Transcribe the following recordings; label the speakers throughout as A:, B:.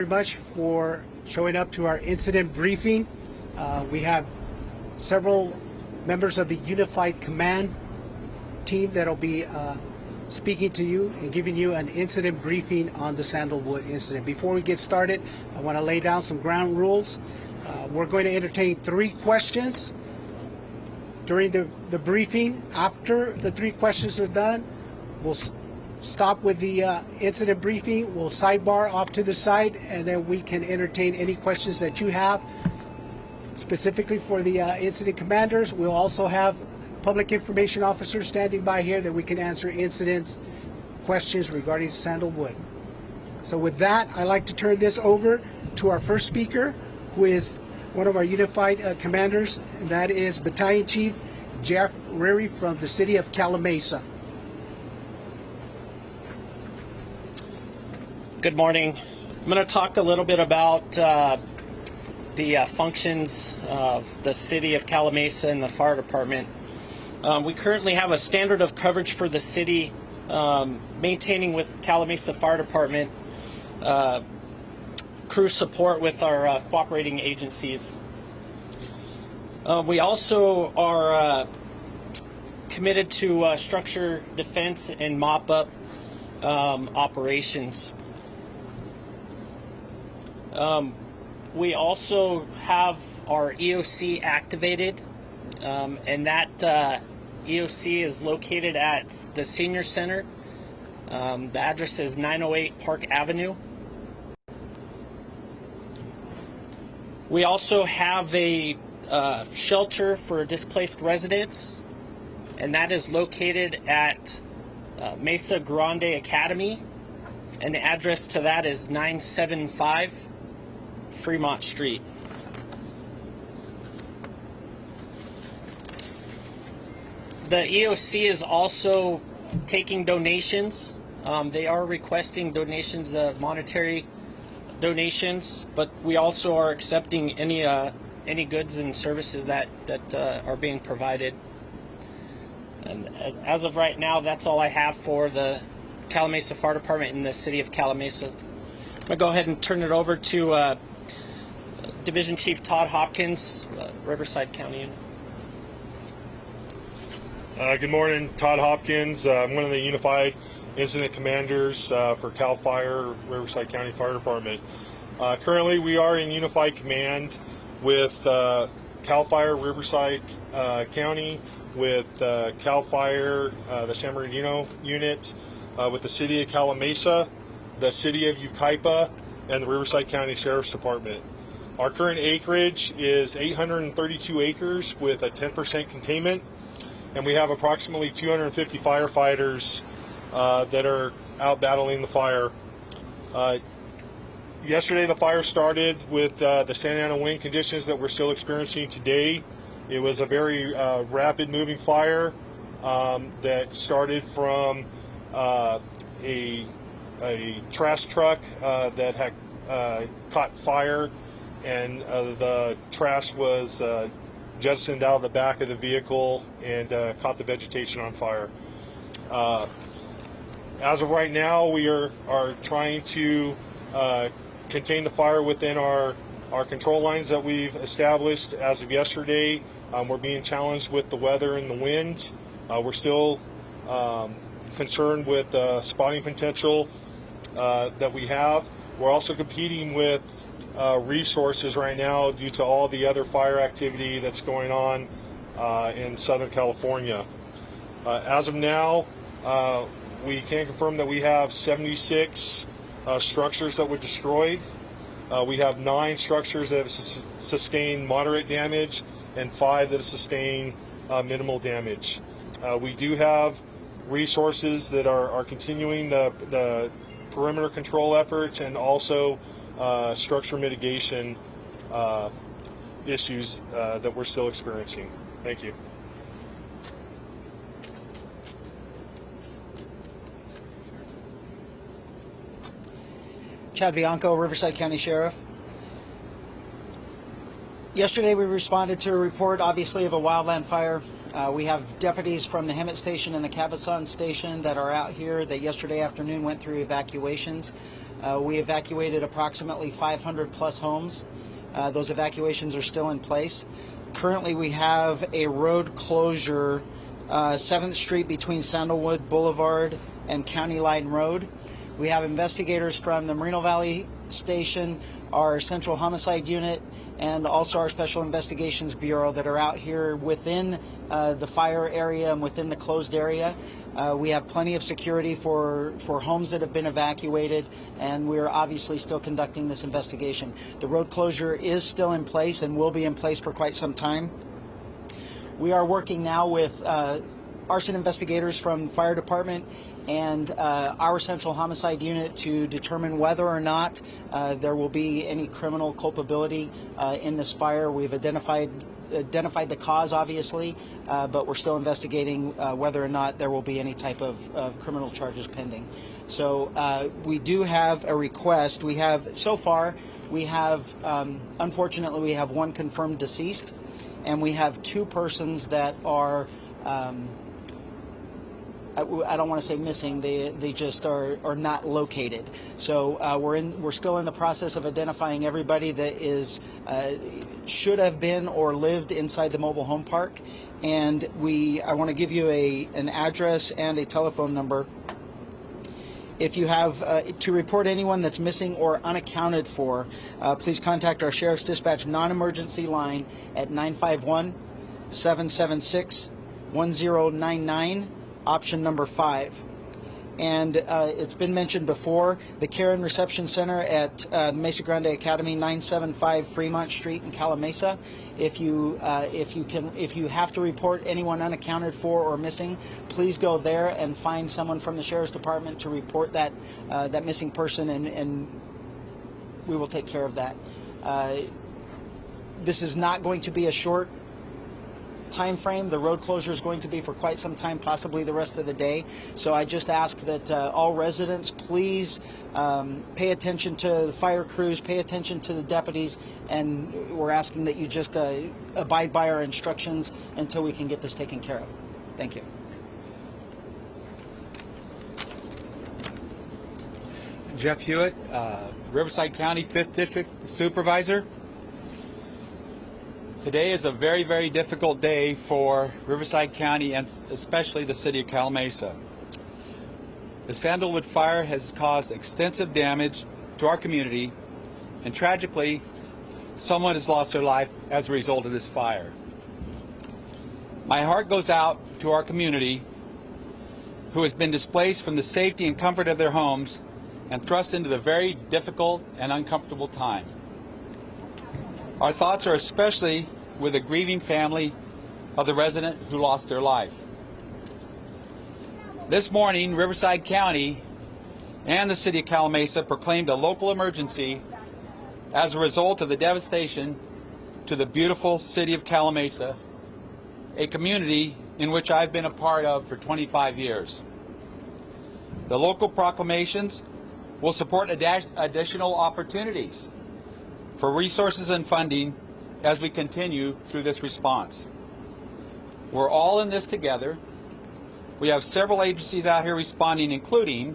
A: Very much for showing up to our incident briefing. We have several members of the Unified Command team that'll be speaking to you and giving you an incident briefing on the Sandalwood incident. Before we get started, I want to lay down some ground rules. We're going to entertain 3 questions during the briefing. After the 3 questions are done, we'll stop with the incident briefing. We'll sidebar off to the side, and then we can entertain any questions that you have specifically for the incident commanders. We'll also have public information officers standing by here that we can answer incident questions regarding Sandalwood. So with that, I'd like to turn this over to our first speaker, who is one of our Unified commanders, and that is Battalion Chief Jeff Ricci from the city of Calimesa.
B: Good morning. I'm going to talk a little bit about the functions of the city of Calimesa and the fire department. We currently have a standard of coverage for the city, maintaining with Calimesa Fire Department crew support with our cooperating agencies. We also are committed to structure defense and mop-up operations. We also have our EOC activated, and that EOC is located at the Senior Center. The address is 908 Park Avenue. We also have a shelter for displaced residents, and that is located at Mesa Grande Academy, and the address to that is 975 Fremont Street. The EOC is also taking donations. They are requesting donations, monetary donations, but we also are accepting any goods and services that are being provided. And as of right now, that's all I have for the Calimesa Fire Department in the city of Calimesa. I'm going to go ahead and turn it over to Division Chief Todd Hopkins, Riverside County.
C: Good morning, Todd Hopkins. I'm one of the Unified Incident Commanders for CAL FIRE, Riverside County Fire Department. Currently, we are in Unified Command with CAL FIRE, Riverside County, with CAL FIRE, the San Bernardino unit, with the City of Calimesa, the City of Yucaipa, and the Riverside County Sheriff's Department. Our current acreage is 832 acres with a 10% containment, and we have approximately 250 firefighters that are out battling the fire. Yesterday the fire started with the Santa Ana wind conditions that we're still experiencing today. It was a very rapid moving fire that started from a trash truck that had caught fire, and the trash was jettisoned out of the back of the vehicle and caught the vegetation on fire. As of right now, we are trying to contain the fire within our control lines that we've established as of yesterday. We're being challenged with the weather and the wind. We're still concerned with the spotting potential that we have. We're also competing with resources right now due to all the other fire activity that's going on in Southern California. As of now, we can confirm that we have 76 structures that were destroyed. We have 9 structures that have sustained moderate damage and 5 that have sustained minimal damage. We do have resources that are continuing the perimeter control efforts and also structure mitigation issues that we're still experiencing. Thank you.
D: Chad Bianco, Riverside County Sheriff. Yesterday we responded to a report, obviously, of a wildland fire. We have deputies from the Hemet Station and the Cabazon Station that are out here that yesterday afternoon went through evacuations. We evacuated approximately 500 plus homes. Those evacuations are still in place. Currently, we have a road closure, 7th Street between Sandalwood Boulevard and County Line Road. We have investigators from the Moreno Valley Station, our Central Homicide Unit, and also our Special Investigations Bureau that are out here within the fire area and within the closed area. We have plenty of security for homes that have been evacuated, and we're obviously still conducting this investigation. The road closure is still in place and will be in place for quite some time. We are working now with arson investigators from the fire department and our Central Homicide Unit to determine whether or not there will be any criminal culpability in this fire. We've identified the cause, obviously, but we're still investigating whether or not there will be any type of criminal charges pending. So we do have a request. We have, so far, we have, unfortunately, we have one confirmed deceased, and we have 2 persons that are, I don't want to say missing. They just are not located. So we're still in the process of identifying everybody that is should have been or lived inside the mobile home park. And I want to give you an address and a telephone number. If you have to report anyone that's missing or unaccounted for, please contact our Sheriff's Dispatch non-emergency line at 951-776-1099. Option number 5. And it's been mentioned before, the Care and Reception Center at Mesa Grande Academy, 975 Fremont Street in Calimesa. If you have to report anyone unaccounted for or missing, please go there and find someone from the Sheriff's Department to report that missing person, and we will take care of that. This is not going to be a short time frame. The road closure is going to be for quite some time, possibly the rest of the day. So I just ask that all residents please pay attention to the fire crews, pay attention to the deputies, and we're asking that you just abide by our instructions until we can get this taken care of. Thank you.
E: Jeff Hewitt, Riverside County 5th District Supervisor. Today is a very, very difficult day for Riverside County and especially the city of Calimesa. The Sandalwood fire has caused extensive damage to our community, and tragically, someone has lost their life as a result of this fire. My heart goes out to our community who has been displaced from the safety and comfort of their homes and thrust into the very difficult and uncomfortable time. Our thoughts are especially with the grieving family of the resident who lost their life. This morning, Riverside County and the city of Calimesa proclaimed a local emergency as a result of the devastation to the beautiful city of Calimesa, a community in which I've been a part of for 25 years. The local proclamations will support additional opportunities for resources and funding as we continue through this response. We're all in this together. We have several agencies out here responding, including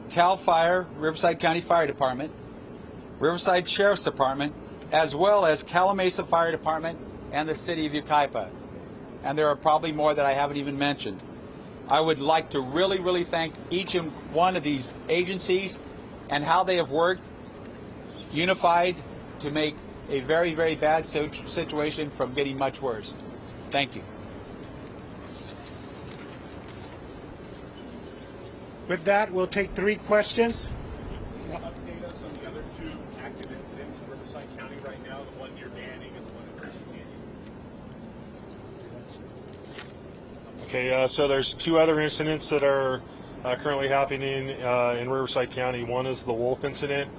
E: CAL FIRE, Riverside County Fire Department, Riverside Sheriff's Department, as well as Calimesa Fire Department and the City of Yucaipa. And there are probably more that I haven't even mentioned. I would like to really thank each and one of these agencies and how they have worked unified to make a very bad situation from getting much worse. Thank you.
A: With that, we'll take 3 questions.
F: Update us on the other 2 active incidents in Riverside County right now, the one near Banning and the one in Ricci Fire.
C: Okay, so there's 2 other incidents that are currently happening in Riverside County. One is the wolf incident,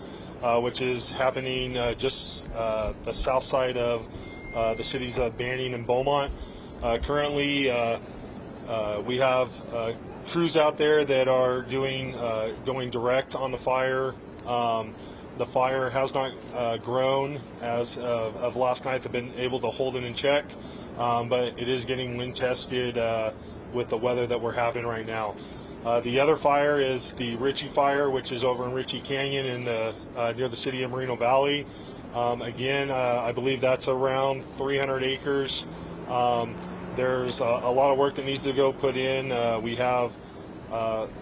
C: which is happening just the south side of the cities of Banning and Beaumont. Currently, we have crews out there that are going direct on the fire. The fire has not grown as of last night. They've been able to hold it in check, but it is getting wind tested with the weather that we're having right now. The other fire is the Ricci Fire, which is over in Ricci Canyon in the near the city of Moreno Valley. Again, I believe that's around 300 acres. There's a lot of work that needs to go put in. We have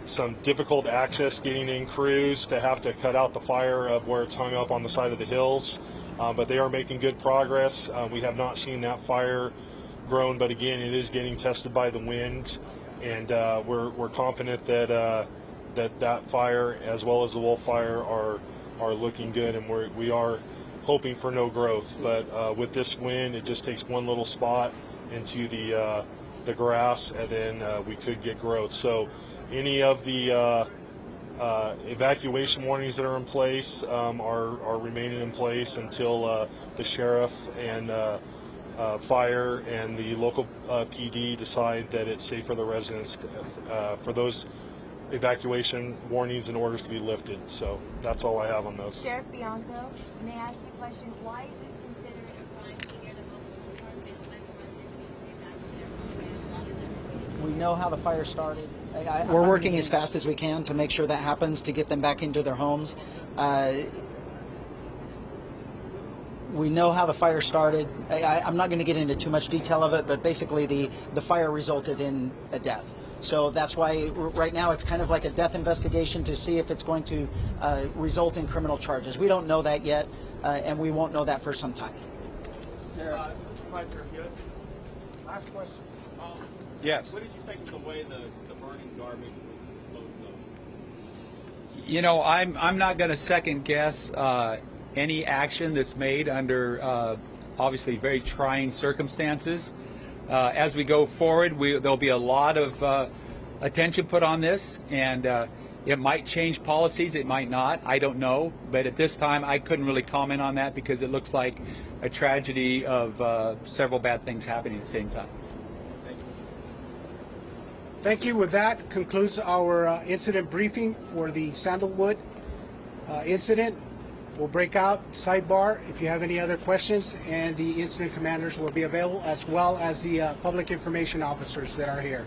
C: some difficult access getting in crews to have to cut out the fire of where it's hung up on the side of the hills, but they are making good progress. We have not seen that fire grown, but again, it is getting tested by the wind, and we're confident that that fire, as well as the wolf fire, are looking good, and we are hoping for no growth. But with this wind, it just takes one little spot into the grass, and then we could get growth. So any of the evacuation warnings that are in place are remaining in place until the sheriff and fire and the local PD decide that it's safe for the residents for those evacuation warnings and orders to be lifted. So that's all I have on those.
G: Sheriff Bianco, may I ask the question, why is this considered a crime to near the local department when the residents evacuate their homes and a lot of them?
D: We know how the fire started. We're working as fast as we can to make sure that happens, to get them back into their homes. We know how the fire started. I'm not going to get into too much detail of it, but basically the fire resulted in a death. So that's why right now it's kind of like a death investigation to see if it's going to result in criminal charges. We don't know that yet, and we won't know that for some time.
F: Last question.
E: Yes.
F: What did you think of the way the burning garbage was disposed of?
E: You know, I'm not going to second guess any action that's made under obviously very trying circumstances. As we go forward, there'll be a lot of attention put on this, and it might change policies, it might not, I don't know. But at this time, I couldn't really comment on that because it looks like a tragedy of several bad things happening at the same time.
A: Thank you. With that concludes our incident briefing for the Sandalwood incident. We'll break out, sidebar, if you have any other questions, and the incident commanders will be available, as well as the public information officers that are here.